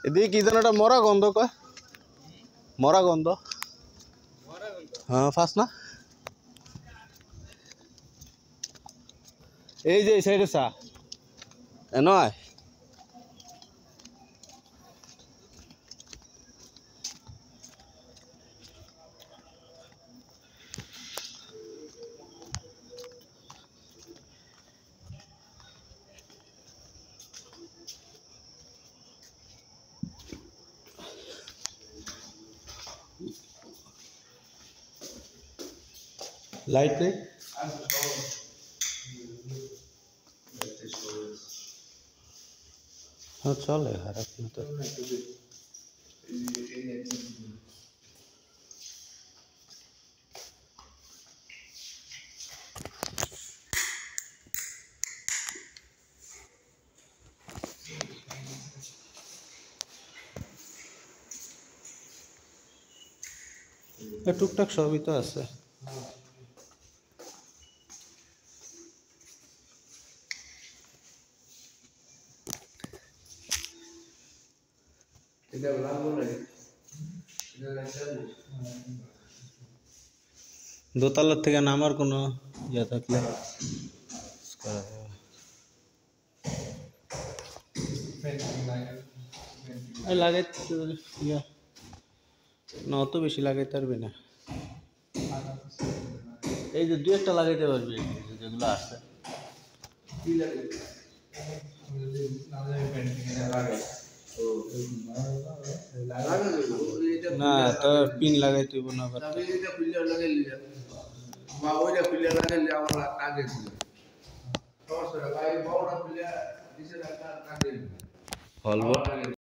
এদিকে কি যেন একটা মরা গন্ধ কয় মরা গন্ধ হ্যাঁ ফাস না এই যে এই সাইডে চা নয় লাইট নেই হ্যাঁ চলে খারাপ না তো টুকটাক সবই তো আছে দোতলার থেকে নামার কোনো ইয়ে থাকলে লাগাইতে ইয়া না অত বেশি লাগাইতে পারবি না এই যে দু একটা লাগাইতে পারবি যেগুলো আছে না তো পিন লাগাইতে হইব না হলবো